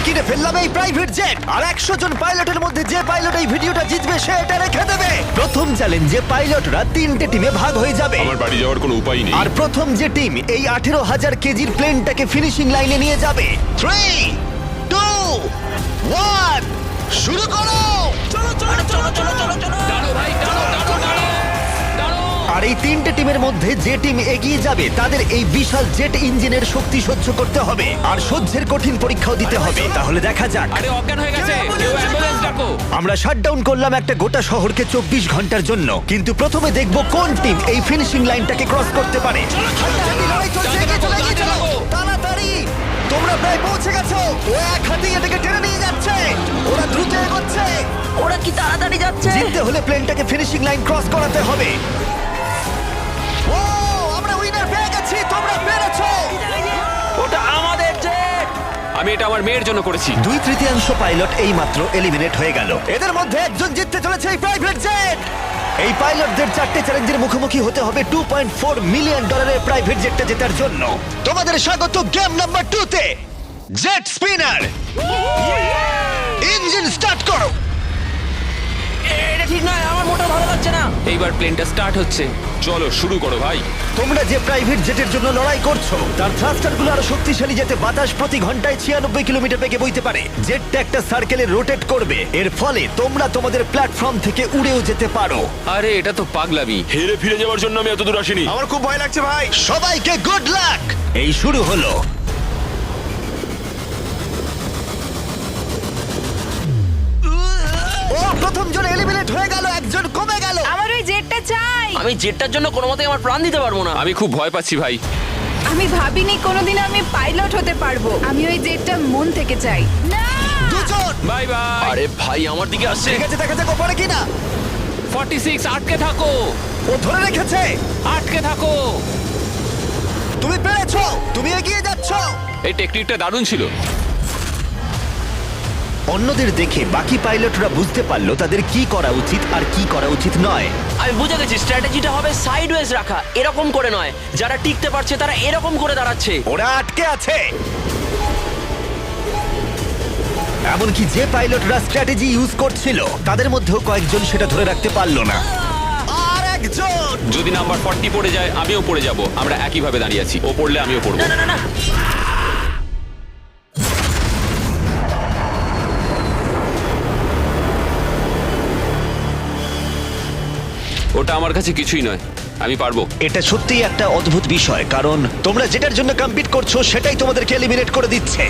কিনে ফেললাম এই প্রাইভেট জেট আর 100 জন পাইলটের মধ্যে যে পাইলট এই ভিডিওটা জিতবে সে এটা রেখে দেবে। প্রথম চ্যালেঞ্জে পাইলটরা 3টে টিমে ভাগ হয়ে যাবে আমার বাড়ি যাওয়ার কোনো উপায় নেই। আর প্রথম যে টিম এই 18,000 কেজির প্লেনটাকে ফিনিশিং লাইনে নিয়ে যাবে। 3, 2, 1 শুরু করো। আর এই 3টে টিমের মধ্যে যে টিম এগিয়ে যাবে তাদের এই বিশাল জেট ইঞ্জিনের শক্তি সহ্য করতে হবে আর সহ্যের কঠিন পরীক্ষাও দিতে হবে। তাহলে দেখা যাক। আরে অজ্ঞান হয়ে গেছে, কেউ অ্যাম্বুলেন্স ডাকো। আমরা শাটডাউন করলাম একটা গোটা শহরকে 24 ঘন্টার জন্য, কিন্তু প্রথমে দেখব কোন টিম এই ফিনিশিং লাইনটাকে ক্রস করতে পারে। তাড়াতাড়ি, তোমরা প্রায় পৌঁছে গেছো। ও এক হাতে এটাকে টেনে নিয়ে যাচ্ছে, ওরা দ্রুত এগোচ্ছে। ওরা কি তাড়াতাড়ি যাচ্ছে? জিততে হলে প্লেনটাকে ফিনিশিং লাইন ক্রস করাতে হবে। ও, আমরা উইনার পেয়ে গেছি, তোমরা পেরেছো। ওটা আমাদের জেট। আমি এটা আমার মেয়ের জন্য করেছি। 2/3 পাইলট এইমাত্র এলিমিনেট হয়ে গেল। এদের মধ্যে একজন জিততে চলেছে এই প্রাইভেট জেট। এই পাইলটদের 4টে চ্যালেঞ্জের মুখোমুখি হতে হবে $2.4 মিলিয়ন প্রাইভেট জেটটা জেতার জন্য। তোমাদের স্বাগত গেম নাম্বার 2 তে, জেট স্পিনার। ইঞ্জিন স্টার্ট করো। এটা ঠিক নয়, আমার মোটা ভালো লাগছে না। এইবার প্লেনটা স্টার্ট হচ্ছে। চলো শুরু করো ভাই। তোমরা যে প্রাইভেট জেটের জন্য লড়াই করছো তার থ্রাস্টারগুলো আরো শক্তিশালী, যাতে বাতাস প্রতি ঘন্টায় 96 কিলোমিটার বেগে বইতে পারে। জেটটা একটা সার্কেলে রোটেট করবে, এর ফলে তোমরা তোমাদের প্ল্যাটফর্ম থেকে উড়েও যেতে পারো। আরে এটা তো পাগলামি। হেরে ফিরে যাওয়ার জন্য আমি এত দূর আসিনি। আমার খুব ভয় লাগছে ভাই। সবাইকে গুড লাক। এই শুরু হলো। ও, প্রথম জন এলিমিনেট হয়ে গেল, একজন কমে গেল। আমার ওই জেটটা চাই। আমি জেটটার জন্য কোনো মতেই আমার প্রাণ দিতে পারবো না। আমি খুব ভয় পাচ্ছি ভাই। আমি ভাবিনি কোনোদিন আমি পাইলট হতে পারবো। আমি ওই জেটটা মন থেকে চাই। না, দুজন। Bye bye. আরে ভাই আমার দিকে আসছে। ঠিক আছে, দেখা যাক ও পারে কিনা। 46 আটকে থাকো, ও ধরে রেখেছে। আটকে থাকো। তুমি পেরেছো, তুমি এগিয়ে যাচ্ছো। এই টেকনিকটা দারুণ ছিল। অন্যদের দেখে বাকি পাইলটরা বুঝতে পারলো তাদের কি করা উচিত আর কি করা উচিত নয়। আমি বুঝে গেছি, স্ট্র্যাটেজিটা হবে সাইডওয়েজ রাখা, এরকম করে নয়। যারা টিকতে পারছে তারা এরকম করে দাঁড়াচ্ছে। ওরা আটকে আছে। এমনকি যে পাইলটরা স্ট্র্যাটেজি ইউজ করছিল তাদের মধ্যেও কয়েকজন সেটা ধরে রাখতে পারলো না। আর একজন। যদি নাম্বার 40 পড়ে যায় আমিও পড়ে যাব। আমরা একই ভাবে দাঁড়িয়ে আছি, ও পড়লে আমিও পড়বো। না না না না, ওটা আমার কাছে কিছুই নয়, আমি পারবো। এটা সত্যিই একটা অদ্ভুত বিষয়, কারণ তোমরা যেটার জন্য কম্পিট করছো সেটাই তোমাদেরকে এলিমিনেট করে দিচ্ছে।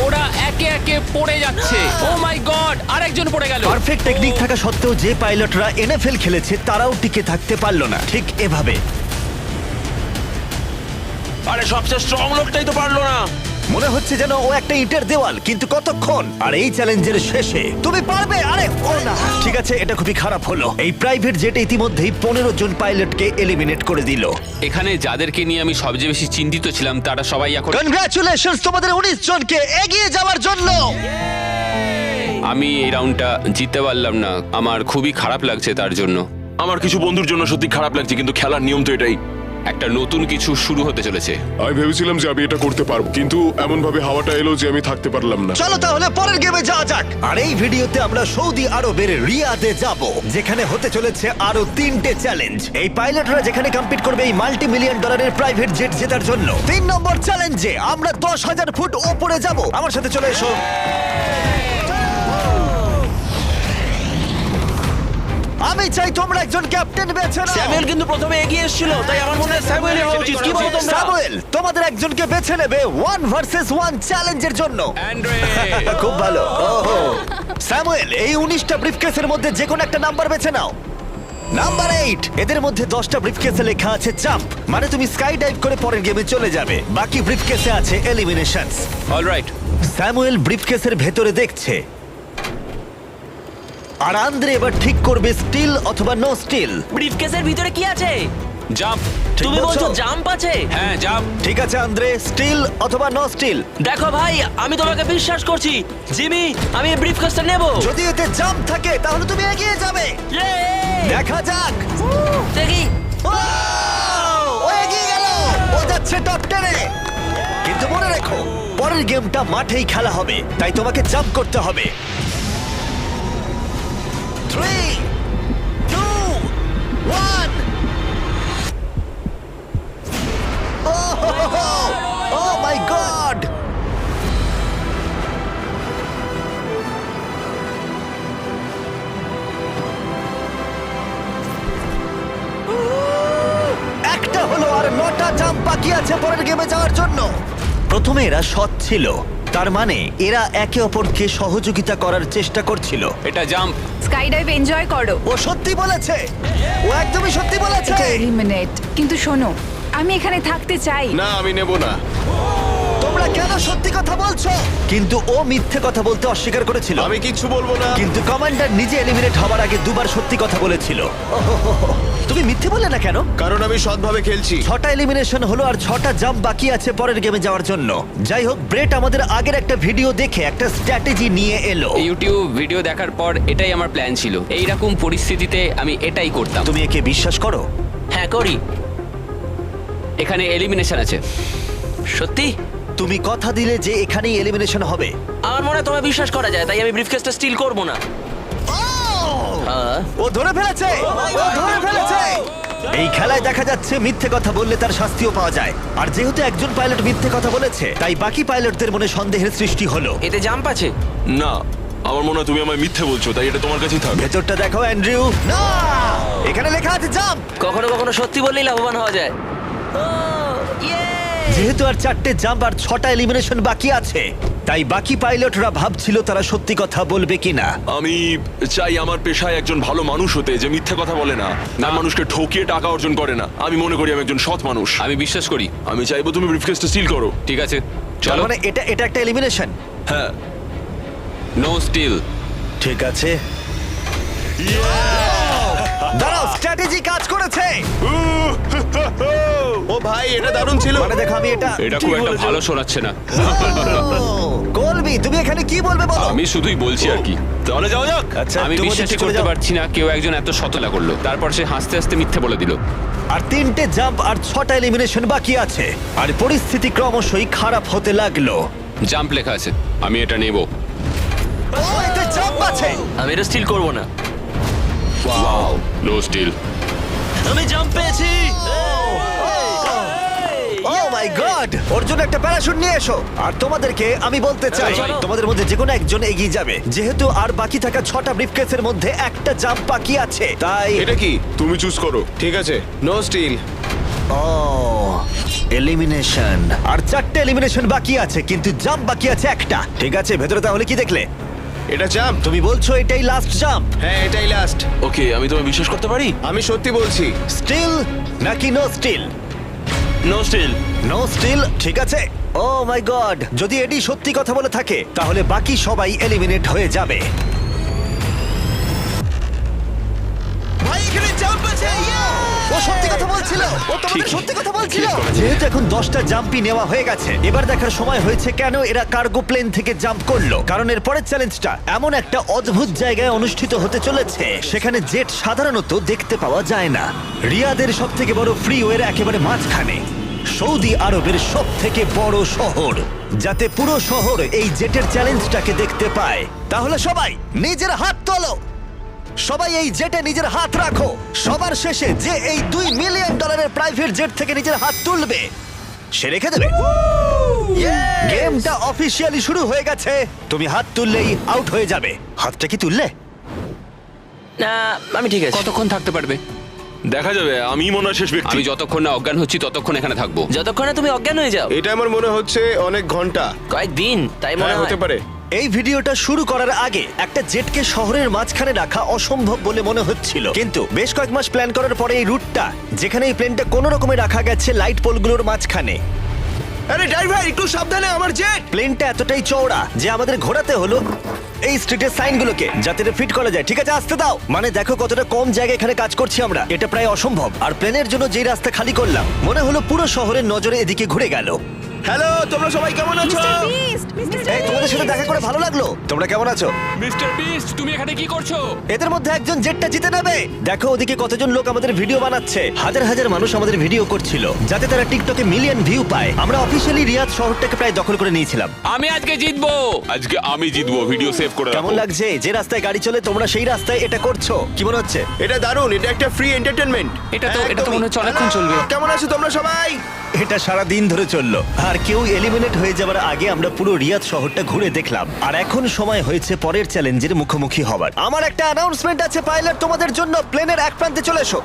ওরা একে একে পড়ে যাচ্ছে। ও মাই গড, আরেকজন পড়ে গেল। পারফেক্ট টেকনিক থাকা সত্ত্বেও যে পাইলটরা এনএফএল খেলেছে তারাও টিকে থাকতে পারলো না ঠিক এভাবে। আরে সবচেয়ে স্ট্রং লোকটাই তো পারলো না। মনে হচ্ছে যেন ও একটা ইটের দেওয়াল, কিন্তু কতক্ষণ। আর এই চ্যালেঞ্জের শেষে তুমি পারবে। আরে ও না, ঠিক আছে, এটা খুবই খারাপ হলো। এই প্রাইভেট জেট ইতিমধ্যেই 15 জন পাইলটকে এলিমিনেট করে দিল। এখানে যাদেরকে নিয়ে আমি সবচেয়ে বেশি চিন্তিত ছিলাম তারা সবাই এখন। কনগ্রাচুলেশনস তোমাদের 19 জনকে এগিয়ে যাওয়ার জন্য। আমি এই রাউন্ডটা জিততে পারলাম না, আমার খুবই খারাপ লাগছে তার জন্য। আমার কিছু বন্ধুর জন্য সত্যি খারাপ লাগছে, কিন্তু খেলার নিয়ম তো এটাই। একটা নতুন কিছু শুরু হতে চলেছে। আমি ভেবেছিলাম যে আমি এটা করতে পারবো, কিন্তু এমন ভাবে হাওয়াটা এলো যে আমি থাকতে পারলাম না। চলো তাহলে পরের গেমে যাওয়া যাক। আর এই ভিডিওতে আমরা সৌদি আরবের রিয়াদে যাব, যেখানে হতে চলেছে আরো 3টে চ্যালেঞ্জ। এই পাইলটরা যেখানে কম্পিট করবে এই মাল্টি মিলিয়ন ডলারের প্রাইভেট জেট জেতার জন্য। 3 নম্বর চ্যালেঞ্জে আমরা 10,000 ফুট উপরে যাব। আমার সাথে চলে এসো। আমি চাই তোমরা একজন ক্যাপ্টেন বেছে নাও। স্যামুয়েল কিন্তু প্রথমে এগিয়ে এসেছিল, তাই আমার মনে হয় স্যামুয়েল হওয়া উচিত। কি বলো তোমরা? স্যামুয়েল, তোমাদের একজনকে বেছে নেবে 1 ভার্সেস 1 চ্যালেঞ্জের জন্য। অ্যান্ড্রে, খুব ভালো। ওহো, স্যামুয়েল, এই 19টা ব্রিফকেসের মধ্যে যে কোনো একটা নাম্বার বেছে নাও। নাম্বার 8। এদের মধ্যে 10টা ব্রিফকেসে লেখা আছে জাম্প, মানে তুমি স্কাই ডাইভ করে পরের গেমে চলে যাবে। বাকি ব্রিফকেসে আছে এলিমিনেশনস। অলরাইট। স্যামুয়েল ব্রিফকেসের ভেতরে দেখছে, আর আন্দ্রে এবার ঠিক করবে স্টিল অথবা নো স্টিল। ব্রিফকেসের ভিতরে কি আছে? জাম্প। ঠিক তুমি বলছো বলছো? জাম্প আছে? হ্যাঁ জাম্প। ঠিক আছে আন্দ্রে, স্টিল অথবা নো স্টিল। দেখো ভাই, আমি তোমাকে বিশ্বাস করছি। জিমি, আমি এই ব্রিফকেসটা নেব। যদি এতে জাম্প থাকে তাহলে তুমি এগিয়ে যাবে। দেখা যাক। দেখি। ও এগিয়ে গেল, ও যাচ্ছে টপ 10-এ। কিন্তু মনে রেখো, পরের পরের গেমটা মাঠেই খেলা হবে, তাই তোমাকে জাম্প করতে হবে। 3, 2, 1। Oh my God! একটা হলো আর 9টা জাম্প বাকি আছে পরের গেমে যাওয়ার জন্য। প্রথমে এরা সৎ ছিল, তার মানে এরা একে অপরকে সহযোগিতা করার চেষ্টা করছিল। এটা জাম্প। স্কাই ডাইভ এনজয় করো। ও সত্যি বলেছে, ও একদমই সত্যি বলেছে। এটা এলিমিনেট। কিন্তু শোনো, আমি এখানে থাকতে চাই। না আমি নেব না। তোমরা কেন সত্যি কথা বলছো? কিন্তু ও মিথ্যে কথা বলতে অস্বীকার করেছিল। আমি কিচ্ছু বলবো না। কিন্তু কমান্ডার নিজে এলিমিনেট হওয়ার আগে দুবার সত্যি কথা বলেছিল। ওহোহোহো। তুমি মিথ্যে বললে না কেন? কারণ আমি সৎভাবে খেলছি। 6টা এলিমিনেশন হলো আর 6টা জাম্প বাকি আছে পরের গেমে যাওয়ার জন্য। যাই হোক, ব্রেট আমাদের আগের একটা ভিডিও দেখে একটা স্ট্র্যাটেজি নিয়ে এলো। ইউটিউব ভিডিও দেখার পর এটাই আমার প্ল্যান ছিল। এইরকম পরিস্থিতিতে আমি এটাই করতাম। তুমি একে বিশ্বাস করো? হ্যাঁ করি। এখানে এলিমিনেশন আছে। সত্যি তুমি কথা দিলে যে এখানেই এলিমিনেশন হবে। আমার মনে হয় তোমায় বিশ্বাস করা যায়, তাই আমি ব্রিফকেসটা স্টিল করব না। হ্যাঁ। ও ধরে ফেলেছে, ও ধরে ফেলেছে। এই খেলায় দেখা যাচ্ছে মিথ্যে কথা বললে তার শাস্তিও পাওয়া যায়। আর যেহেতু একজন পাইলট মিথ্যে কথা বলেছে, তাই বাকি পাইলটদের মনে সন্দেহের সৃষ্টি হলো। এতে জাম্প আছে? না, আমার মনে হয় তুমি আমায় মিথ্যে বলছো, তাই এটা তোমার কাছেই থাকবে। ভেতরটা দেখো অ্যান্ড্রিউ। না, এখানে লেখা আছে জাম্প। কখনো কখনো সত্যি বললেই লাভবান হওয়া যায়। যেহেতু আর 4টে জাম্প আর 6টা এলিমিনেশন বাকি আছে, তাই বাকি পাইলটরা ভাবছিল তারা সত্যি কথা বলবে কিনা। আমি চাই আমার পেশায় একজন ভালো মানুষ হতে, যে মিথ্যে কথা বলে না, না মানুষকে ঠকিয়ে টাকা অর্জন করে না। আমি মনে করি আমি একজন সৎ মানুষ। আমি বিশ্বাস করি। আমি চাইবো তুমি ব্রিফকেসটা সিল করো। ঠিক আছে, তার চলো। মানে এটা একটা এলিমিনেশন। হ্যাঁ। No steal. ঠিক আছে, দাঁড়াও, স্ট্র্যাটেজি কাজ করেছে। ও ভাই এটা দারুণ ছিল। মানে দেখো, আমি এটা এটা খুব একটা ভালো শোনাচ্ছে না। কলবি, তুমি এখানে কি বলবে বলো? আমি শুধুই বলছি আর কি। তাহলে যাওয়া যাক। আচ্ছা, আমি তুমি বিশ্বাসই যদি চলে করতে যাও। পারছি না কেউ একজন এত সতলা করলো, তারপর সে হাসতে হাসতে মিথ্যে বলে দিল। আর 3টে জাম্প আর 6টা এলিমিনেশন বাকি আছে, আর পরিস্থিতি ক্রমশই খারাপ হতে লাগলো। জাম্প লেখা আছে, আমি এটা নেব। ও, এতে জাম্প আছে। আমি এটা স্টিল করব না। No steal. আমি জাম্প পেয়েছি। ও মাই গড, ওর জন্য একটা প্যারাশুট নিয়ে এসো। আর তোমাদেরকে আমি বলতে চাই, চলো। তোমাদের মধ্যে যে কোনো একজন এগিয়ে যাবে, যেহেতু আর বাকি থাকা 6টা ব্রিফকেসের মধ্যে একটা জাম্প বাকি আছে, তাই এটা কি? তুমি চুজ করো। ঠিক আছে, নো স্টিল। ও এলিমিনেশন। আর 4টে এলিমিনেশন বাকি আছে, কিন্তু জাম্প বাকি আছে একটা। ঠিক আছে, ভেতরে তাহলে কি দেখলে? এটা জাম্প। তুমি বলছো এটাই লাস্ট জাম্প? হ্যাঁ এটাই লাস্ট। ওকে, আমি তোমায় বিশ্বাস করতে পারি? আমি সত্যি বলছি। স্টিল নাকি no steal? No steal. No steal, ঠিক আছে। ও মাই গড, যদি এডি সত্যি কথা বলে থাকে তাহলে বাকি সবাই এলিমিনেট হয়ে যাবে। ভাই, এখানে জাম্প আছে। ও সত্যি কথা বলছিল, ও তোমাদের সত্যি কথা বলছিল। যেহেতু এখন 10টা জাম্পই নেওয়া হয়ে গেছে, এবার দেখার সময় হয়েছে কেন এরা কার্গো প্লেন থেকে জাম্প করলো। কারণ এর পরের চ্যালেঞ্জটা এমন একটা অদ্ভুত জায়গায় অনুষ্ঠিত হতে চলেছে, সেখানে জেট সাধারণত দেখতে পাওয়া যায় না। রিয়াদের সব থেকে বড় ফ্রিওয়ের একেবারে মাঝখানে, সৌদি আরবের সব থেকে বড় শহর, যাতে পুরো শহর এই জেটের চ্যালেঞ্জটাকে দেখতে পায়। তাহলে সবাই নিজের হাত তোলো, সবাই এই জেটে নিজের হাত রাখো। সবার শেষে যে এই $2 মিলিয়ন প্রাইভেট জেট থেকে নিজের হাত তুলবে, সে রেখে দেবে। গেমটা অফিসিয়ালি শুরু হয়ে গেছে। তুমি হাত তুললেই আউট হয়ে যাবে। হাতটা কি তুললে? না, আমি ঠিক আছে। কতক্ষণ থাকতে পারবে? দেখা যাবে, আমি মনে হয় শেষ ব্যক্তি। আমি যতক্ষণ না অজ্ঞান হচ্ছি ততক্ষণ এখানে থাকবো। যতক্ষণে তুমি অজ্ঞান হয়ে যাও। এটা আমার মনে হচ্ছে অনেক ঘন্টা। কয়েকদিন, তাই মনে হ্যাঁ, হয়। হতে পারে। এই ভিডিওটা শুরু করার আগে একটা জেটকে শহরের মাঝখানে রাখা অসম্ভব বলে মনে হচ্ছিল, কিন্তু বেশ কয়েক মাস প্ল্যান করার পরে এই রুটটা, যেখানে এই প্লেনটা কোনো রকমে রাখা গেছে লাইট পোলগুলোর মাঝখানে। আরে ড্রাইভার একটু সাবধানে, আমার জেট। প্লেনটা এতটাই চওড়া যে আমাদের ঘোরাতে হলো এই স্ট্রিটের সাইনগুলোকে, যাতে এটা ফিট করা যায়। ঠিক আছে, আসতে দাও। মানে দেখো কতটা কম জায়গা এখানে কাজ করছি আমরা, এটা প্রায় অসম্ভব। আর প্লেনের জন্য যেই রাস্তা খালি করলাম, মনে হলো পুরো শহরের নজরে এদিকে ঘুরে গেল। হ্যালো, তোমরা সবাই কেমন আছো? এই তোমাদের সাথে দেখা করে ভালো লাগলো। তোমরা কেমন আছো? মিস্টার বিস্ট তুমি এখানে কি করছো? এদের মধ্যে একজন জেটটা জিতে নেবে। দেখো ওদিকে কতজন লোক আমাদের ভিডিও বানাচ্ছে। হাজার হাজার মানুষ আমাদের ভিডিও করছিল যাতে তারা টিকটকে মিলিয়ন ভিউ পায়। আমরা অফিশিয়ালি রিয়াদ শহরটাকে প্রায় দখল করে নিয়েছিলাম। আমি আজকে জিতবো। আজকে আমি জিতবো, ভিডিও সেভ করে কেমন রাখো। লাগছে যে রাস্তায় গাড়ি চলে তোমরা সেই রাস্তায় এটা করছো? কি মনে হচ্ছে? এটা দারুণ, এটা একটা ফ্রি এন্টারটেইনমেন্ট। এটা তো মনে হচ্ছে অনেকক্ষণ চলবে। কেমন আছো তোমরা সবাই? এটা সারা দিন ধরে চললো আর কেউ এলিমিনেট হয়ে যাবার আগে আমরা পুরো রিয়াদ শহরটা ঘুরে দেখলাম। আর এখন সময় হয়েছে পরের চ্যালেঞ্জের মুখোমুখি হবার। আমার একটা অ্যানাউন্সমেন্ট আছে পাইলট তোমাদের জন্য। প্লেনের এক প্রান্তে চলে এসো।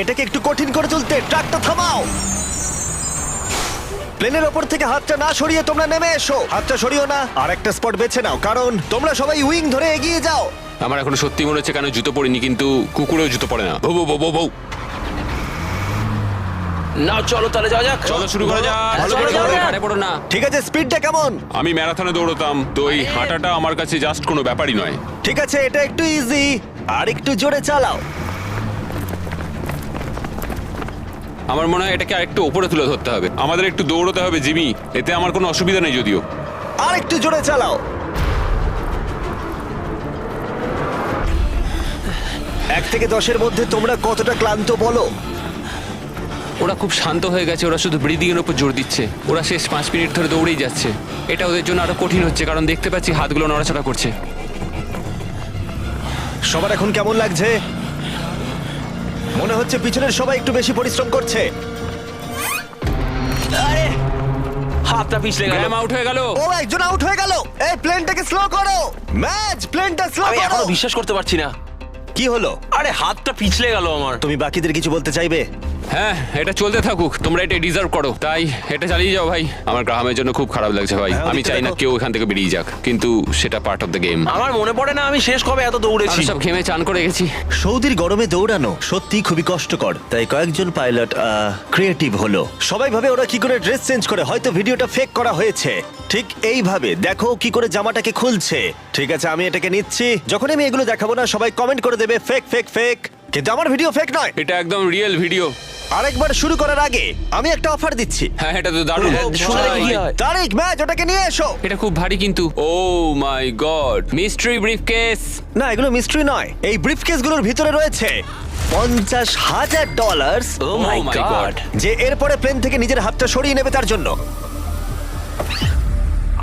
এটাকে একটু কঠিন করে তুলতে ট্রাকটা থামাও। প্লেনের ওপর থেকে হাতটা না সরিয়ে তোমরা নেমে এসো। হাতটা সরিও না, আর একটা স্পট বেছে নাও কারণ তোমরা সবাই উইং ধরে এগিয়ে যাও। আমার এখন সত্যি মনে হচ্ছে কেন জুতো পরিনি, কিন্তু কুকুরেও জুতো পরে না। বউ বউ বউ বউ। না চলো তাহলে যাওয়া যাক। চলো শুরু করা যাক। ভালো করে যাও। হারে পড়ো না। ঠিক আছে, স্পিডটা কেমন? আমি ম্যারাথনে দৌড়তাম, তো এই হাঁটাটা আমার কাছে জাস্ট কোনো ব্যাপারই নয়। ঠিক আছে, এটা একটু ইজি। আর একটু জোরে চালাও। আমার মনে হয় এটাকে আরেকটু উপরে তুলে ধরতে হবে। আমাদের একটু দৌড়তে হবে জিমি, এতে আমার কোনো অসুবিধা নেই যদিও। আর একটু জোরে চালাও। 1 থেকে 10-এর মধ্যে তোমরা কতটা ক্লান্ত বলো? ওরা খুব শান্ত হয়ে গেছে, ওরা শুধু ব্রিদিং এর উপর জোর দিচ্ছে। ওরা শেষ 5 মিনিট ধরে দৌড়েই যাচ্ছে। এটা ওদের জন্য আরো কঠিন হচ্ছে, কারণ দেখতে পাচ্ছি হাতগুলো নড়াচড়া করছে। সবার এখন কেমন লাগছে? মনে হচ্ছে পিছনের সবাই একটু বেশি পরিশ্রম করছে। আরে হাতটা পিছলে গেল। গ্র্যাম আউট হয়ে গেল। ও, একজন আউট হয়ে গেল। এই প্লেনটাকে স্লো করো। ম্যাচ, প্লেনটা স্লো আমি করো। এখনো বিশ্বাস করতে পারছি না। কি হলো? আরে হাতটা পিছলে গেল আমার। তুমি বাকিদের কিছু বলতে চাইবে? হ্যাঁ, এটা চলতে থাকুক, তোমরা এটা ডিজার্ভ করো, তাই এটা চালিয়ে যাও ভাই। আমার গ্রাহামের জন্য খুব খারাপ লাগছে ভাই। হ্যাঁ, আমি ওদিকটা চাই না দেখো। কেউ এখান থেকে বেরিয়ে যাক, কিন্তু সেটা পার্ট অফ দ্য গেম। আমার মনে পড়ে না আমি শেষ কবে এত দৌড়েছি। সব ঘেমে চান করে গেছি। সৌদির গরমে দৌড়ানো সত্যি খুবই কষ্টকর, তাই কয়েকজন পাইলট ক্রিয়েটিভ হলো। সবাই ভাবে ওরা কি করে ড্রেস চেঞ্জ করে, হয়তো ভিডিওটা ফেক করা হয়েছে। ঠিক এইভাবে দেখো কি করে জামাটাকে খুলছে। ঠিক আছে, আমি এটাকে নিচ্ছি। যখন আমি এগুলো দেখাবো না সবাই কমেন্ট করে দেবে ফেক ফেক ফেক, কিন্তু আমার ভিডিও ফেক নয়। এটা একদম রিয়েল ভিডিও। আরেকবার শুরু করার আগে আমি একটা অফার দিচ্ছি। হ্যাঁ, এটা তো দারুণ। শুনে দেখি কি হয়। তারিক, ম্যাচ, ওটাকে নিয়ে এসো। এটা খুব ভারী কিন্তু। ও মাই গড, মিস্ট্রি ব্রিফকেস। না, এগুলো মিস্ট্রি নয়। এই ব্রিফকেসগুলোর ভিতরে রয়েছে $50,000, ও মাই Oh my গড। God. যে এরপরে প্লেন থেকে নিজের হাতটা সরিয়ে নেবে তার জন্য।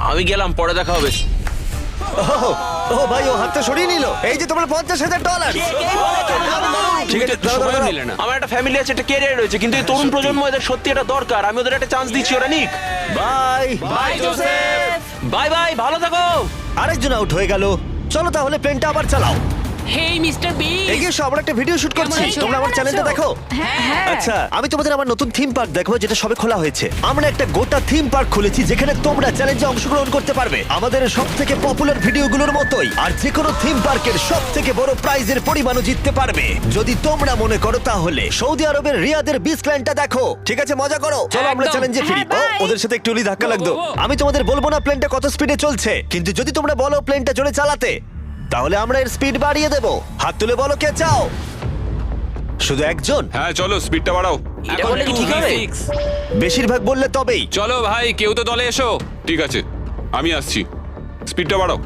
আমি গেলাম, পরে দেখা হবে। ও ভাই, ও হাতটা সরিয়ে নিল। এই যে তোমার $50,000। ঠিক আছে, দাঁড়াও, সময় দাঁড়াও। নিলে না। আমার একটা ফ্যামিলি আছে, একটা ক্যারিয়ার রয়েছে, কিন্তু এই তরুণ প্রজন্ম এদের সত্যি এটা দরকার। আমি ওদের একটা চান্স দিচ্ছি, ওরা Nick. Bye. Bye Joseph. Bye bye, ভালো থাকো। আরেকজন আউট হয়ে গেল। চলো তাহলে প্লেনটা আবার চালাও। হেই মিস্টার বিস্ট, এগিয়ে এসো, আমরা একটা ভিডিও শুট করছি। আছো? তোমরা আমার চ্যানেলটা দেখো। হ্যাঁ। আচ্ছা, আমি তোমাদের আমার নতুন থিম পার্ক দেখাবো যেটা সবে খোলা হয়েছে। আমরা একটা গোটা থিম পার্ক খুলেছি যেখানে তোমরা চ্যালেঞ্জে অংশগ্রহণ করতে পারবে আমাদের সবথেকে পপুলার ভিডিওগুলোর মতোই। আর যে কোনো থিম পার্কের সবথেকে বড় প্রাইজের পরিমাণও জিততে পারবে যদি তোমরা মনে করো তাহলে। সৌদি আরবের রিয়াদের বিচ প্ল্যানটা দেখো। ঠিক আছে, মজা করো। চলো আমরা একদম। চ্যালেঞ্জে ফিরি। হ্যাঁ, ও, bye। ওদের সাথে একটু ধাক্কা লাগতো। ও, ও। আমি তোমাদের বলবো না প্লেনটা কত স্পিডে চলছে, কিন্তু যদি তোমরা বলো প্লেনটা জোরে চালাতে তাহলে আমরা এর স্পিড বাড়িয়ে দেব। হাত তুলে বলো কে চাও। শুধু একজন? হ্যাঁ চলো, স্পিডটা বাড়াও। এটা বললে কি ঠিক হবে? বেশিরভাগ বললে তবেই। চলো ভাই, কেউ তো দলে এসো। ঠিক আছে, আমি আসছি, স্পিডটা বাড়াও।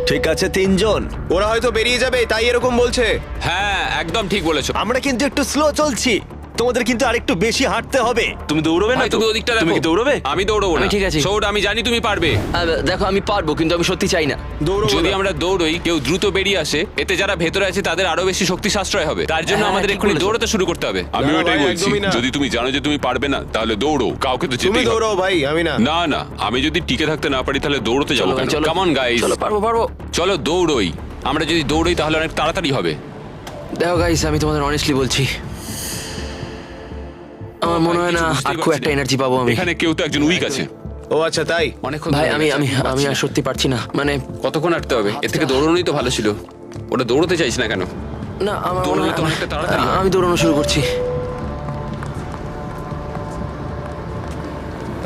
ঠিক আছে, 3 জন। ওরা হয়তো বেরিয়ে যাবে, তাই এরকম বলছে। হ্যাঁ, একদম ঠিক বলেছো। আমরা কিন্তু একটু স্লো চলছি, তোমাদের কিন্তু আরেকটু বেশি হাঁটতে হবে। তুমি দৌড়বে না ভাই, তো? তুমি ওদিকটা দেখো। তুমি কি দৌড়বে? আমি দৌড়বো না। আমি ঠিক আছি। সৌড, আমি জানি তুমি পারবে। দেখো আমি পারবো, কিন্তু আমি সত্যি চাই না। দৌড়ো যদি ওরা। আমরা দৌড়ই, কেউ দ্রুত বেরিয়ে আসে, এতে যারা ভেতরে আছে তাদের আরো বেশি শক্তি সাশ্রয় হবে। তার জন্য হ্যাঁ, আমাদের ঠিক এক্ষুনি বলেছো। দৌড়াতে শুরু করতে হবে। আমিও না, এটাই ভাই, বলছি, একদমই না। যদি তুমি জানো যে তুমি পারবে না তাহলে দৌড়ো, কাউকে তো তুমি যেতেই হবে। দৌড়াও ভাই, আমি না। না না, আমি যদি টিকে থাকতে না পারি তাহলে দৌড়তে যাবো চলো ভাই, কেন? চলো। কাম অন গাইস, চলো, পারবো পারবো। চলো দৌড়ই। আমরা যদি দৌড়ই তাহলে অনেক তাড়াতাড়ি হবে। দেখো গাইস, আমি তোমাদের অনেস্টলি বলছি, আমার মনে হয় না কিছু বুঝতেই আর খুব পারছি একটা না। এনার্জি পাবো আমি। এখানে কেউ তো একজন উইক আছে। ও আচ্ছা, তাই? অনেকক্ষণ ভাই ধরে আমি গেছে, আমি পারছি আমি না। আর সত্যি পারছি না, মানে কতক্ষণ হাঁটতে হবে? এর থেকে দৌড়নোই তো ভালো ছিল। ওটা দৌড়তে চাইছ না কেন? না আমার মনে দৌড়লে হয় তো অনেকটা তাড়াতাড়ি হয়। আমি দৌড়ানো শুরু করছি।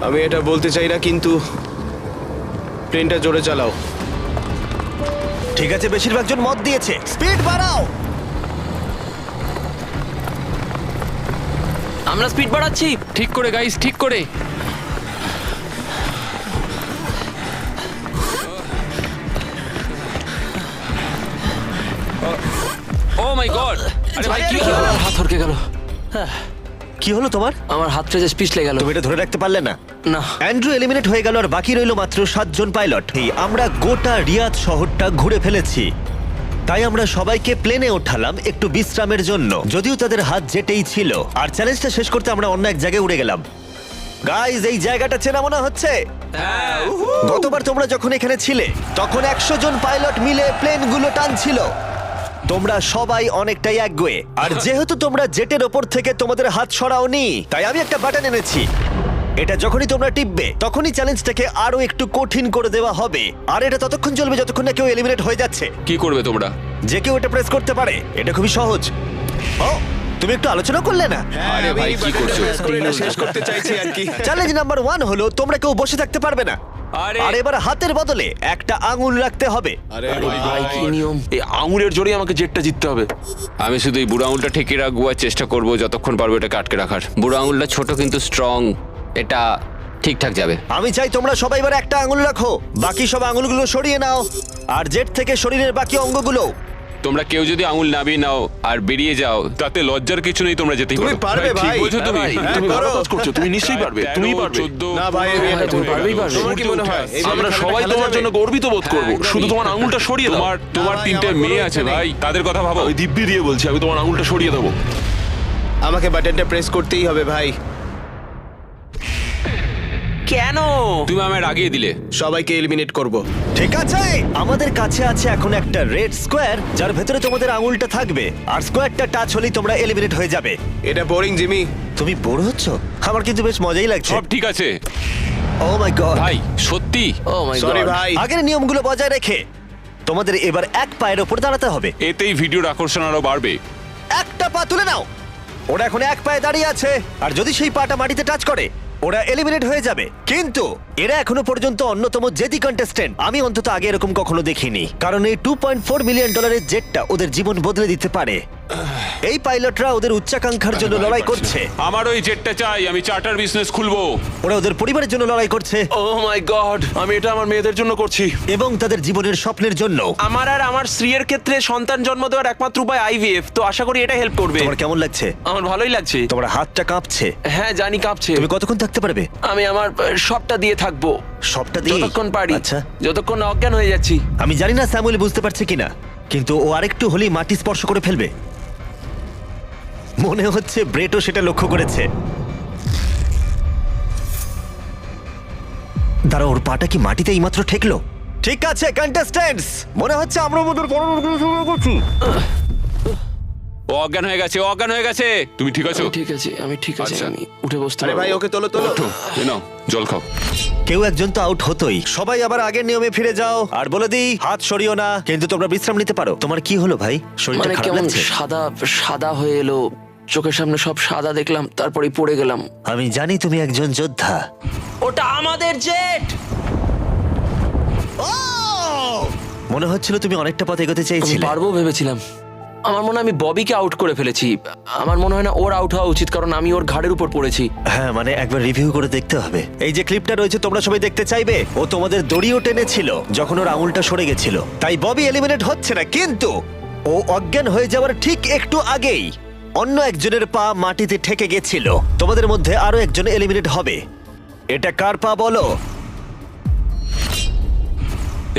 আমি এটা বলতে চাই না, কিন্তু প্লেনটা জোরে চালাও। ঠিক আছে, বেশিরভাগ জন মত দিয়েছে। স্পিড বাড়াও। আমরা স্পিড বাড়াচ্ছি। ঠিক করে গাইস, ঠিক করে। ও মাই গড! আরে ভাই কি হলো? আমার হাত হরকে গেল। কি হলো তোমার? আমার হাতটা যে পিছলে গেল। তুমি এটা ধরে রাখতে পারলে না? না। অ্যান্ড্রু এলিমিনেট হয়ে গেল আর বাকি রইল মাত্র 7 জন পাইলট। এই আমরা গোটা রিয়াদ শহরটা ঘুরে ফেলেছি, তাই আমরা সবাইকে প্লেনে ওঠালাম একটু বিশ্রামের জন্য, যদিও তাদের হাত জেটেই ছিল। আর চ্যালেঞ্জটা শেষ করতে আমরা অন্য এক জায়গায় উড়ে গেলাম। গাইজ, এই জায়গাটা চেনা মনে হচ্ছে। গতবার তোমরা যখন এখানে ছিলে তখন 100 জন পাইলট মিলে প্লেনগুলো টানছিল। তোমরা সবাই অনেকটাই একগুয়ে, আর যেহেতু তোমরা জেটের ওপর থেকে তোমাদের হাত সরাওনি, তাই আমি একটা বাটন এনেছি। এটা যখনই তোমরা টিপবে তখনই চ্যালেঞ্জটাকে আরো একটু কঠিন করে দেওয়া হবে, আর এটা ততক্ষণ চলবে যতক্ষণ না কেউ এলিমিনেট হয়ে যাচ্ছে। কি করবে তোমরা? যে কেউ এটা প্রেস করতে পারে, এটা খুবই সহজ। ও, তুমি একটু আলোচনা করলে না? আরে ভাই কি করছো? শেষ করতে চাইছি আর কি। চ্যালেঞ্জ নাম্বার 1 হলো তোমরা কেউ বসে থাকতে পারবে না। আরে আর এবার হাতের বদলে একটা আঙুল রাখতে হবে। আরে ভাই কি নিয়ম? এই আঙুলের জোরেই আমাকে জেটটা জিততে হবে। আমি শুধু এই বুড়ো আঙুলটা ঠেকিয়ে রাখবো আর চেষ্টা করবো যতক্ষণ পারবো এটাকে আটকে রাখার। বুড়ো আঙুলটা ছোট কিন্তু স্ট্রং, এটা ঠিকঠাক যাবে। আমি চাই তোমরা সবাই এবার একটা আঙুল রাখো, বাকি সব আঙুলগুলো সরিয়ে নাও, আর জেট থেকে শরীরের বাকি অঙ্গগুলো। তোমরা কেউ যদি আঙুল নামিয়ে নাও আর বেরিয়ে যাও, তাতে লজ্জার কিছু নেই, তোমরা যেতেই তুমি পারো। পারবে ঠিক ভাই। বলছো তুমি। হ্যাঁ, তুমি ভালো করো। কাজ করছো, তুমি নিশ্চয়ই পারবে, তুমি পারবে। 14, না ভাই, আমি এটা তুমি করতে পারবেই পারবো। পারবে। তোমার কি মনে হয় এইভাবে আমরা খেলাটা সবাই খেলা তোমার যাবে? জন্য গর্বিত বোধ করবো। একদমই। শুধু তোমার আঙুলটা সরিয়ে দাও। তোমার ভাই, 3টে আমার মেয়ে কোনো আছে ইচ্ছে ভাই, তাদের কথা ভাবো। ওই দিব্যি দিয়ে বলছি, আমি তোমার আঙুলটা সরিয়ে দেবো। আমাকে বাটনটা প্রেস করতেই হবে ভাই। কেন? তুমি আমায় রাগিয়ে দিলে। সবাইকে এলিমিনেট করব। ঠিক আছে, আমাদের কাছে আছে এখন একটা রেড স্কোয়ার যার ভেতরে তোমাদের আঙুলটা থাকবে, আর স্কোয়ারটা টাচ হলেই তোমরা এলিমিনেট হয়ে যাবে। এটা বোরিং জিমি। তুমি বোর হচ্ছ? আমার কিন্তু বেশ মজাই লাগছে। সব ঠিক আছে ও মাই গড! ভাই, সত্যি। ও মাই সরি গড। ভাই। আগের নিয়মগুলো বজায় রেখে তোমাদের এবার এক পায়ের ওপর দাঁড়াতে হবে। এতেই ভিডিওর আকর্ষণ আরো বাড়বে। একটা পা তুলে নাও। ওরা এখন এক পায়ে দাঁড়িয়ে আছে, আর যদি সেই পাটা মাটিতে টাচ করে ওরা এলিমিনেট হয়ে যাবে। কিন্তু এরা এখনো পর্যন্ত অন্যতম জেদি কন্টেস্টেন্ট। আমি অন্তত আগে এরকম কখনো দেখিনি, কারণ এই $2.4 মিলিয়ন জেটটা ওদের জীবন বদলে দিতে পারে। এই পাইলটরা ওদের উচ্চাকাঙ্ক্ষার জন্য লড়াই করছে, আমার ওই জেটটা চাই, আমি চার্টার বিজনেস খুলবো। ওরা ওদের পরিবারের জন্য লড়াই করছে, ও মাই গড, আমি এটা আমার মেয়েদের জন্য করছি। এবং তাদের জীবনের স্বপ্নের জন্য। আমার আর আমার স্ত্রীর ক্ষেত্রে সন্তান জন্ম দেওয়ার একমাত্র উপায় আইভিএফ, তো আশা করি এটা হেল্প করবে। তোমার কেমন লাগছে? আমার ভালোই লাগছে। তোমার হাতটা কাঁপছে। হ্যাঁ জানি কাঁপছে। তুমি কতক্ষণ থাকতে পারবে? আমি আমার সবটা দিয়ে থাকবো, সবটা দিয়ে? যতক্ষণ পারি। আচ্ছা, যতক্ষণ না অজ্ঞান হয়ে যাচ্ছি। আমি জানি না স্যামুয়েল বুঝতে পারছে কিনা, কিন্তু ও আরেকটু হলেই মাটি স্পর্শ করে ফেলবে। মনে হচ্ছে ব্রেটও সেটা লক্ষ্য করেছে। দাঁড়া, ওর পাটা কি মাটিতে এইমাত্র ঠেকলো? ঠিক আছে কন্টেস্ট্যান্টস, মনে হচ্ছে আমরা আমাদের পরবর্তী শুরু করছি। ও অজ্ঞান হয়ে গেছে, ও অজ্ঞান হয়ে গেছে। তুমি ঠিক আছো? ঠিক আছে, আমি ঠিক আছে, আচ্ছা। আমি উঠে বসতে আরে ভাই, পারবো। ওকে তোলো তোলো। ওঠো, এ নাও জল খাও। কেউ একজন তো আউট হতোই। সবাই আবার আগের নিয়মে ফিরে যাও, আর বলে দিই হাত সরিও না, কিন্তু তোমরা বিশ্রাম নিতে পারো। তোমার কি হলো ভাই? শরীরটা মানে খারাপ কেমন লাগছে? সাদা সাদা হয়ে এলো, চোখের সামনে সব সাদা দেখলাম, তারপরে পড়ে গেলাম। আমি জানি তুমি একজন যোদ্ধা। ওটা আমাদের জেট। মনে হচ্ছিল তুমি অনেকটা পথ এগোতে আমি চেয়েছিলে। পারবো ভেবেছিলাম। আমার মনে হয় আমি ববিকে আউট করে ফেলেছি। আমার মনে হয় না ওর আউট হওয়া উচিত, কারণ আমি ওর ঘাড়ের উপর পড়েছি। হ্যাঁ, মানে একবার রিভিউ করে দেখতে হবে। এই যে ক্লিপটা রয়েছে তোমরা সবাই দেখতে চাইবে, ও তোমাদের দড়িও টেনেছিল যখন ওর আঙুলটা সরে গেছিল। তাই ববি এলিমিনেট হচ্ছে না, কিন্তু ও অজ্ঞান হয়ে যাওয়ার ঠিক একটু আগেই অন্য একজনের পা মাটিতে ঠেকে গেছিল। তোমাদের মধ্যে আরো একজন এলিমিনেট হবে। এটা কার পা বলো?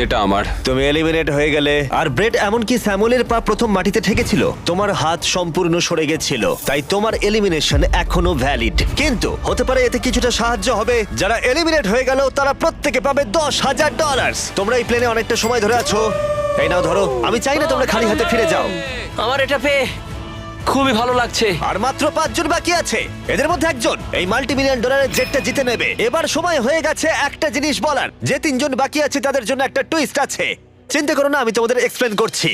এটা আমার। তুমি এলিমিনেট হয়ে গেলে। আর ব্রেড, এমনকি স্যামুয়েলের পা প্রথম মাটিতে ঠেকেছিল, তোমার হাত সম্পূর্ণ সরে গেছিল, তাই তোমার এলিমিনেশন এখনো ভ্যালিড। কিন্তু হতে পারে এতে কিছুটা সাহায্য হবে। যারা এলিমিনেট হয়ে গেল তারা প্রত্যেকে পাবে $10,000। তোমরা এই প্লেনে অনেকটা সময় ধরে আছো, এই নাও ধরো। আমি চাই না তোমরা খালি হাতে ফিরে যাও। আমার এটা পেয়ে খুবই ভালো লাগছে। আর মাত্র 5 জন বাকি আছে, এদের মধ্যে একজন এই $multi-million জেটটা জিতে নেবে। এবার সময় হয়ে গেছে একটা জিনিস বলার। যে 3 জন বাকি আছে তাদের জন্য একটা টুইস্ট আছে। চিন্তা করো না, আমি তোমাদের এক্সপ্লেন করছি।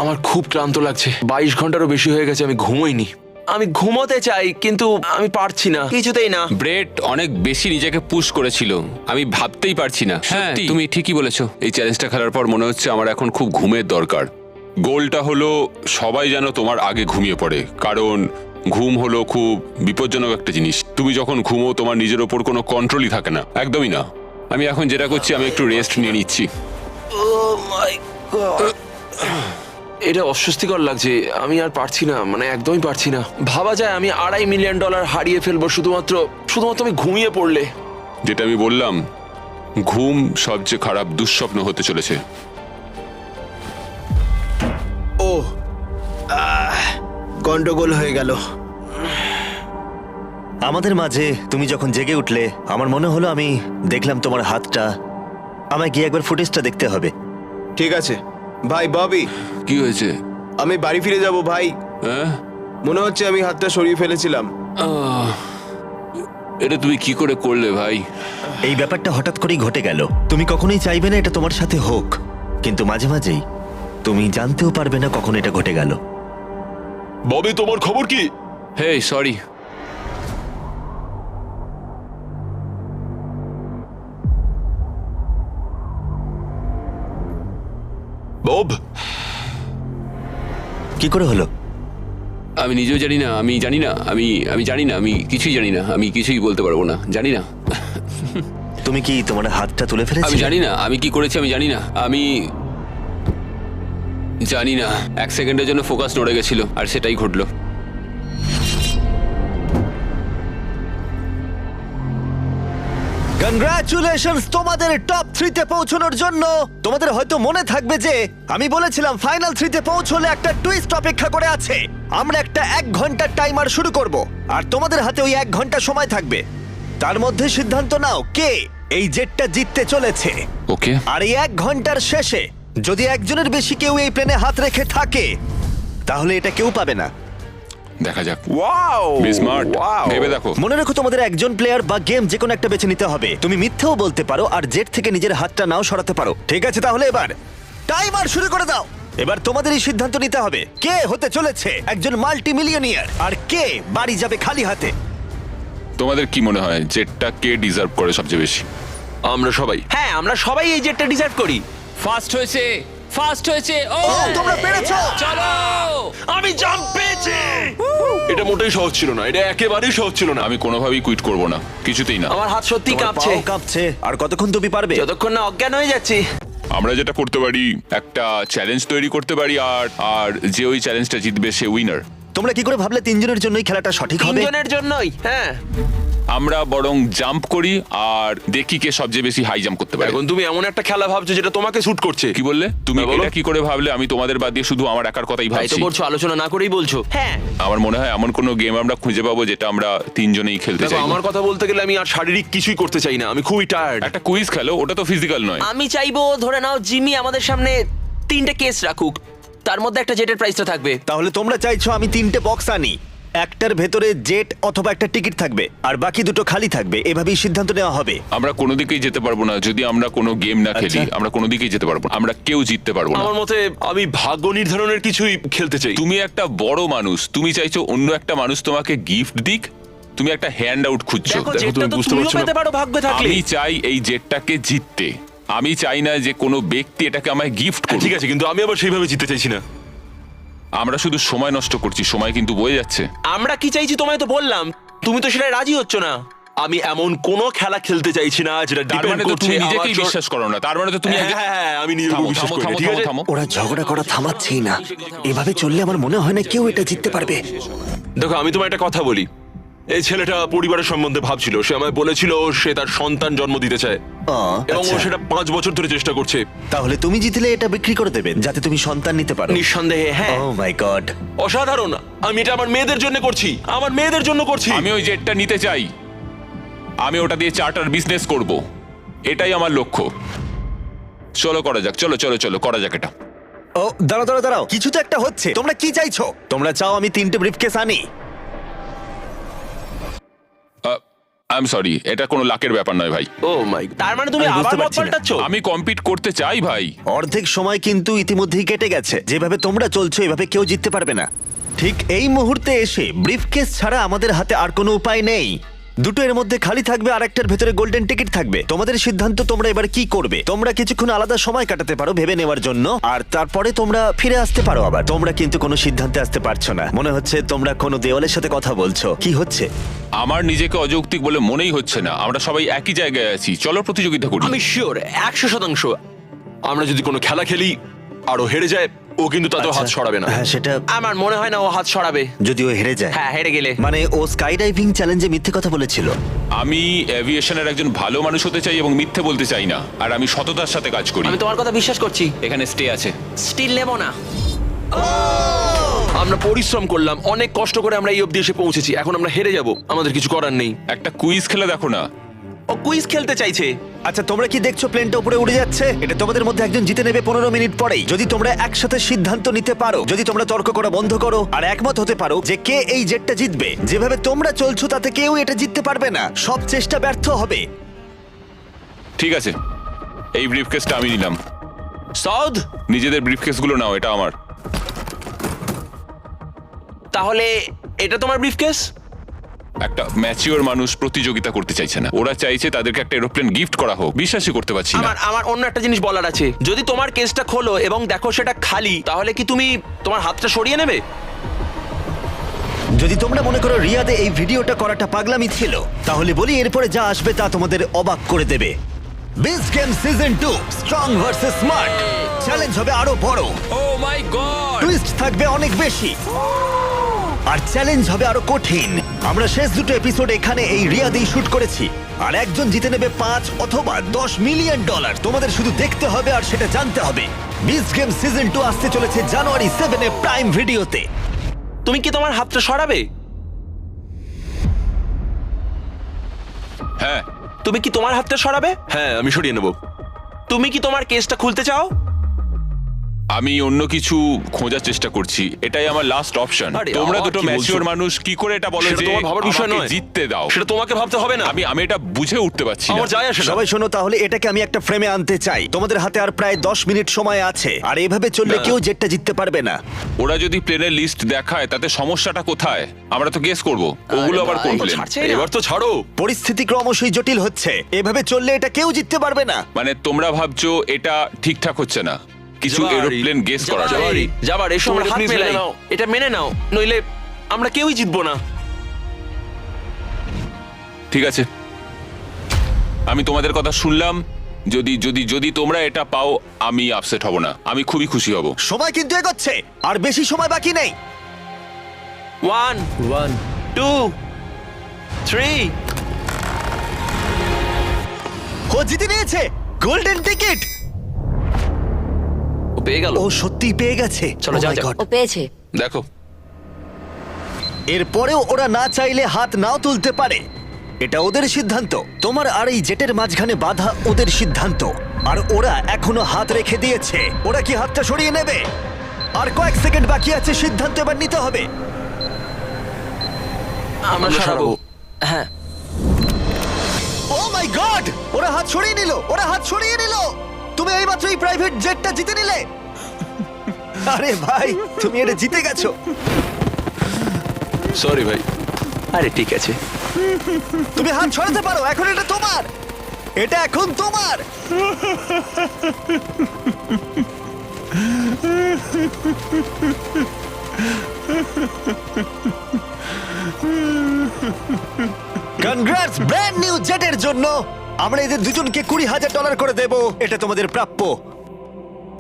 আমার খুব ক্লান্ত লাগছে, 22 ঘন্টারও বেশি হয়ে গেছে, আমি ঘুমোইনি। আমি ঘুমোতে চাই, কিন্তু আমি পারছি না, কিছুতেই না। ব্রেড অনেক বেশি নিজেকে পুশ করেছিল, আমি ভাবতেই পারছি না। হ্যাঁ, তুমি ঠিকই বলেছো। এই চ্যালেঞ্জটা খেলার পর মনে হচ্ছে আমার এখন খুব ঘুমের দরকার। গোলটা হলো সবাই যেন তোমার আগে ঘুমিয়ে পড়ে, কারণ ঘুম হলো খুব বিপজ্জনক একটা জিনিস। তুমি যখন ঘুমো তোমার নিজের ওপর কোনো কন্ট্রোলই থাকে না, একদমই না। আমি এখন যেটা করছি, আমি একটু রেস্ট নিয়ে নিচ্ছি। এটা অস্বস্তিকর লাগছে, আমি আর পারছি না, মানে একদমই পারছি না। ভাবা যায় আমি $2.5 মিলিয়ন হারিয়ে ফেলবো শুধুমাত্র আমি ঘুমিয়ে পড়লে। যেটা আমি বললাম, ঘুম সবচেয়ে খারাপ দুঃস্বপ্ন হতে চলেছে। ও গন্ডগোল হয়ে গেল। আমাদের মাঝে তুমি যখন জেগে উঠলে আমার মনে হলো আমি দেখলাম তোমার হাতটা। আমায় গিয়ে একবার ফুটেজটা দেখতে হবে। ঠিক আছে ভাই ববি, কি হয়েছে? আমি বাড়ি ফিরে যাব ভাই। হ্যাঁ, মনে হচ্ছে আমি হাতটা সরিয়ে ফেলেছিলাম। এটা তুমি কি করে করলে ভাই? এই ব্যাপারটা হঠাৎ করেই ঘটে গেল। তুমি কখনোই চাইবে না এটা তোমার সাথে হোক, কিন্তু মাঝে মাঝেই তুমি জানতেও পারবে না কখন এটা ঘটে গেল। ববি, তোমার খবর কি? হেই সরি। বব, কি করে হলো? আমি নিজেও জানি না, আমি জানি না, আমি জানি না, আমি কিছুই জানি না, আমি কিছুই বলতে পারবো না, জানি না। তুমি কি তোমার হাতটা তুলে আমি ফেলেছিলে? জানি না আমি কি করেছি, আমি জানি না, আমি জানি না। 1 সেকেন্ডের জন্য ফোকাস নড়ে গেছিল আর সেটাই ঘটলো। কনগ্রাচুলেশনস তোমাদের টপ 3 তে পৌঁছানোর জন্য। তোমাদের হয়তো মনে থাকবে যে আমি বলেছিলাম ফাইনাল 3 তে পৌঁছলে একটা টুইস্ট অপেক্ষা করে আছে। আমরা একটা 1 ঘন্টার টাইমার শুরু করব আর তোমাদের হাতে ওই 1 ঘন্টা সময় থাকবে। তার মধ্যে সিদ্ধান্ত নাও কে এই জেটটা জিততে চলেছে। ওকে, আর এই 1 ঘন্টার শেষে যদি একজনের বেশি কেউ এই প্লেনে হাত রেখে থাকে তাহলে এটা কেউ পাবে না। দেখা যাক। ওয়াও, বি স্মার্ট, ভেবে দেখো। মনে রেখো তোমাদের একজন প্লেয়ার বা গেম যে কোনো একটা বেছে নিতে হবে। তুমি মিথ্যেও বলতে পারো আর জেট থেকে নিজের হাতটা নাও সরাতে পারো। ঠিক আছে, তাহলে এবার টাইমার শুরু করে দাও। এবার তোমাদেরই সিদ্ধান্ত নিতে হবে কে হতে চলেছে একজন মাল্টি মিলিয়নিয়ার আর কে বাড়ি যাবে খালি হাতে। তোমাদের কি মনে হয় জেটটা কে ডিজার্ভ করে সবচেয়ে বেশি? আমরা সবাই। হ্যাঁ আমরা সবাই এই জেটটা ডিজার্ভ করি। ফার্স্ট হয়েছে, ফার্স্ট হয়েছে। ও তোমরা পেরেছো। চলো। আমি জাম্প পেয়েছি। এটা মোটেই সহজ ছিল না, এটা একেবারেই সহজ ছিল না। আমি কোনোভাবেই কুইট করব না, কিছুতেই না। আমার হাত সত্যি তোমার কাঁপছে, পাও কাঁপছে। আর কতক্ষণ তুমি পারবে? যতক্ষণ না অজ্ঞান হয়ে যাচ্ছি। আমরা যেটা করতে পারি, একটা চ্যালেঞ্জ তৈরি করতে পারি, আর যে ওই চ্যালেঞ্জটা জিতবে সে উইনার। তোমরা কি করে ভাবলে 3 জনের জন্যই খেলাটা সঠিক হবে? তিনজনের জন্যই, হ্যাঁ। আমরা বরং জাম্প করি আর দেখি কে সবচেয়ে বেশি হাই জাম্প করতে পারে। এখন তুমি এমন একটা খেলা ভাবছো যেটা তোমাকে স্যুট করছে। কি বললে তুমি? হ্যাঁ, বলো। এটা কি করে ভাবলে? আমি তোমাদের বাদ দিয়ে শুধু আমার একার কথাই তাই তো ভাবছি। করছো, আলোচনা না করেই বলছো। হ্যাঁ আমার মনে হয় এমন কোনো গেম আমরা খুঁজে পাবো যেটা আমরা 3 জনেই খেলতে দেখো, চাই। আমার কথা বলতে গেলে আমি আর শারীরিক কিছুই করতে চাই না, আমি খুবই টায়ার্ড। একটা কুইজ খেলো, ওটা তো ফিজিক্যাল নয়। আমি চাইবো ধরে নাও জিমি আমাদের সামনে 3টে কেস রাখুক, তার মধ্যে একটা জেটের প্রাইসটা থাকবে। তাহলে তোমরা চাইছো আমি 3টে বক্স আনি, একটার ভেতরে জেট অথবা একটা টিকিট থাকবে আর বাকি দুটো খালি থাকবে। এভাবেই সিদ্ধান্ত নেওয়া হবে। আমরা কোনো দিকেই যেতে পারবো না যদি আমরা কোনো গেম না খেলি। আচ্ছা। আমরা কোনো দিকেই যেতে পারবো না, আমরা কেউ জিততে পারবো না। আমার মতে আমি ভাগ্য নির্ধারণের কিছুই খেলতে চাই। তুমি একটা বড় মানুষ, তুমি চাইছো অন্য একটা মানুষ তোমাকে গিফট দিক, তুমি একটা হ্যান্ড আউট খুঁজছো। দেখো দেখো, জেটটা তুমি তো বুঝতে তুমিও পারছো না। পেতে পারো ভাগ্যে থাকলে। আমি চাই এই জেটটাকে জিততে। আমি চাই না যে কোনো ব্যক্তি এটাকে আমায় গিফট করুক। ঠিক আছে, কিন্তু আমি আবার সেইভাবে জিততে চাইছি না। আমরা শুধু সময় নষ্ট করছি, সময় কিন্তু বয়ে যাচ্ছে। আমরা কি চাইছি তোমায় তো বললাম, তুমি তো সেটা রাজি হচ্ছ না। আমি এমন কোনো খেলা খেলতে চাইছি না যেটা তার ডিপেন্ড মানে তো করছে তুমি আমার নিজেকেই জোর- বিশ্বাস করো না, তার মানে তো তুমি হ্যাঁ, হ্যাঁ, হ্যাঁ, আমি নিজের উপর বিশ্বাস করি না, ঠিক আছে? থামো। ওরা ঝগড়া করা থামাচ্ছেই না। এভাবে চললে আমার মনে হয় না কেউ এটা জিততে পারবে। দেখো, আমি তোমায় একটা কথা বলি। এই ছেলেটা পরিবারের সম্বন্ধে ভাবছিল, সে আমায় বলেছিল সে তার সন্তান জন্ম দিতে চায় এবং ও আচ্ছা। সেটা 5 বছর ধরে চেষ্টা করছে। তাহলে তুমি জিতলে এটা বিক্রি করে দেবেন যাতে তুমি সন্তান নিতে পারো। নিঃসন্দেহে হ্যাঁ। ও মাই গড। অসাধারণ। আমি এটা আমার মেয়েদের জন্য করছি, আমার মেয়েদের জন্য করছি। আমি ওই জেটটা নিতে চাই, আমি ওটা দিয়ে চার্টার বিজনেস করব, এটাই আমার লক্ষ্য। চলো করা যাক, চলো চলো চলো করা যাক এটা। ও দাঁড়াও দাঁড়াও দাঁড়াও, কিছু তো একটা হচ্ছে। তোমরা কি চাইছো? তোমরা চাও আমি 3টে ব্রিফকেস আনি? আই এম সরি, এটা কোনো লাকের ব্যাপার নয় ভাই। ও মাই, তার মানে তুমি আমি বুঝতে আবার মত পারছি না। পাল্টাচ্ছ? আমি কম্পিট করতে চাই ভাই। অর্ধেক সময় কিন্তু ইতিমধ্যেই কেটে গেছে। যেভাবে তোমরা চলছো এভাবে কেউ জিততে পারবে না। ঠিক এই মুহূর্তে এসে ব্রিফকেস ছাড়া আমাদের হাতে আর কোনো উপায় নেই। দুটো এর মধ্যে খালি থাকবে আর একটার ভেতরে গোল্ডেন টিকিট থাকবে। তোমাদের সিদ্ধান্ত, তোমরা এবার কি করবে। তোমরা কিছুক্ষণ আলাদা সময় কাটাতে পারো ভেবে নেওয়ার জন্য, আর তারপরে তোমরা ফিরে আসতে পারো আবার। তোমরা কিন্তু কোনো সিদ্ধান্তে আসতে পারছো না, মনে হচ্ছে তোমরা কোনো দেওয়ালের সাথে কথা বলছো। কি হচ্ছে? আমার নিজেকে অযৌক্তিক বলে মনেই হচ্ছে না। আমরা সবাই একই জায়গায় আছি, চলো প্রতিযোগিতা করি। আমি শিওর 100%। আমরা যদি কোনো খেলা খেলি আর ও হেরে যায়, ও কিন্তু তাতেও হাত সরাবে না। হ্যাঁ, সেটা আমার মনে হয় না ও হাত সরাবে। যদি ও হেরে যায়। হ্যাঁ, হেরে গেলে। মানে ও স্কাই ডাইভিং চ্যালেঞ্জে মিথ্যে কথা বলেছিল। আমি এভিয়েশনের একজন ভালো মানুষ হতে চাই এবং মিথ্যে বলতে চাই না, আর আমি সততার সাথে কাজ করি। আমি তোমার কথা বিশ্বাস করছি। এখানে স্টে আছে। স্টিল নেব না। আমরা পরিশ্রম করলাম, অনেক কষ্ট করে আমরা এই অবধি এসে পৌঁছেছি। এখন আমরা হেরে যাব, আমাদের কিছু করার নেই। একটা কুইজ খেলে দেখো না। ও কুইজ খেলতে চাইছে। আচ্ছা, তোমরা কি দেখছো প্লেনটা উপরে উড়ে যাচ্ছে? এটা তোমাদের মধ্যে একজন জিতে নেবে 15 মিনিট পরেই। যদি তোমরা একসাথে সিদ্ধান্ত নিতে পারো, যদি তোমরা তর্ক করা বন্ধ করো আর একমত হতে পারো যে কে এই জেটটা জিতবে, যেভাবে তোমরা চলছো তাতে কেউ এটা জিততে পারবে না। সব চেষ্টা ব্যর্থ হবে। ঠিক আছে, এই ব্রিফকেসটা আমি নিলাম। সাউদ, নিজেদের ব্রিফকেসগুলো নাও, এটা আমার। তাহলে এটা তোমার ব্রিফকেস? একটা ম্যাচিওর মানুষ প্রতিযোগিতা করতে চাইছে না, ওরা চাইছে তাদেরকে একটা এরোপ্লেন গিফট করা হোক। বিশ্বাসই করতে পারছি না। আমার অন্য একটা জিনিস বলার আছে। যদি তোমার কেসটা খোলো এবং দেখো সেটা খালি, তাহলে কি তুমি তোমার হাতটা সরিয়ে নেবে? যদি তোমরা মনে করো রিয়াদে এই ভিডিওটা করাটা পাগলামি ছিল, তাহলে বলি এরপরে যা আসবে তা তোমাদের অবাক করে দেবে। Beach game season 2 strong versus smart challenge হবে আরো বড়। ও মাই গড! টুইস্ট থাকবে অনেক বেশি, আর চ্যালেঞ্জ হবে আরো কঠিন। আমরা শেষ দুটো এপিসোড এখানে এই রিয়াদেই শুট করেছি, আর একজন জিতে নেবে 5 অথবা 10 মিলিয়ন ডলার। তোমাদের শুধু দেখতে হবে আর সেটা জানতে হবে। বিচ গেম সিজন 2 আসতে চলেছে জানুয়ারি 7 প্রাইম ভিডিওতে। তুমি কি তোমার হাতটা সরাবে? হ্যাঁ। তুমি কি তোমার হাতটা সরাবে? হ্যাঁ, আমি সরিয়ে নেব। তুমি কি তোমার কেসটা খুলতে চাও? আমি অন্য কিছু খোঁজার চেষ্টা করছি, এটাই আমার লাস্ট অপশন। আরে, তোমরা আবার দুটো কি বলছো? ম্যাচিওর মানুষ কি করে এটা বলো সেটা যে তোমার ভাবার বিষয় আমাকে নয়। জিততে দাও? সেটা তোমাকে ভাবতে হবে না। আমি এটা বুঝে উঠতে পারছি না। আমার যায় আসে না। সবাই শোনো, তাহলে এটাকে আমি একটা ফ্রেমে আনতে চাই। তোমাদের হাতে আর প্রায় 10 মিনিট সময় আছে, আর এভাবে চললে না। কেউ জেটটা জিততে পারবে না। ওরা যদি প্লেনের লিস্ট দেখায় তাতে সমস্যাটা কোথায়? আমরা তো গেস করব, ওগুলো আবার কোন প্লেন? এবার তো ছাড়ো। পরিস্থিতি ক্রমশই জটিল হচ্ছে, এভাবে চললে এটা কেউ জিততে পারবে না। মানে তোমরা ভাবছো এটা ঠিকঠাক হচ্ছে না, কিছু জাবারি, এরোপ্লেন গেস করা যায়। জাবারি। যাবার এসো, আমরা তোমরা হাত please মেলাই। মেনে নাও। এটা মেনে নাও, নইলে আমরা কেউই জিতবো না। ঠিক আছে, আমি তোমাদের কথা শুনলাম। যদি যদি যদি তোমরা এটা পাও, আমি আপসেট হব না, আমি খুবই খুশি হব। সময় কিন্তু এগোচ্ছে, আর বেশি সময় বাকি নেই। 1 2 3। ও জিতে নিয়েছে গোল্ডেন টিকিট। ও পেয়ে গেল। ও সত্যি পেয়ে গেছে। চলো, Oh যাও, my যাও। God! ও পেয়েছে। দেখো, এরপরেও ওরা না চাইলে হাত নাও তুলতে পারে। এটা ওদের সিদ্ধান্ত। তোমার আর এই জেটের মাঝখানে বাধা ওদের সিদ্ধান্ত, আর ওরা এখনো হাত রেখে দিয়েছে। ওরা কি হাতটা সরিয়ে নেবে? আর কয়েক সেকেন্ড বাকি আছে, সিদ্ধান্ত এবার নিতে হবে। আমরা সরাবো। হ্যাঁ, ও মাই গড, ওরা হাত সরিয়ে নিল, ওরা হাত সরিয়ে নিল। তুমি এইমাত্র এই প্রাইভেট জেটটা জিতে নিলে। আরে ভাই, তুমি এটা জিতে গেছো। সরি ভাই। আরে ঠিক আছে। তুমি হাত ছড়াতে পারো, এখন এটা তোমার। এটা এখন তোমার। কনগ্রাটস ব্র্যান্ড নিউ জেটের জন্য। আমরা এদের দুজনকে $20,000 করে দেব। এটা তোমাদের প্রাপ্য।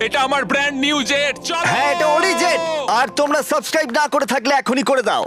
এটা আমার ব্র্যান্ড নিউ জেট। চলো। হ্যাঁ, এটা ওরই জেট। আর তোমরা সাবস্ক্রাইব না করে থাকলে এখনই করে দাও।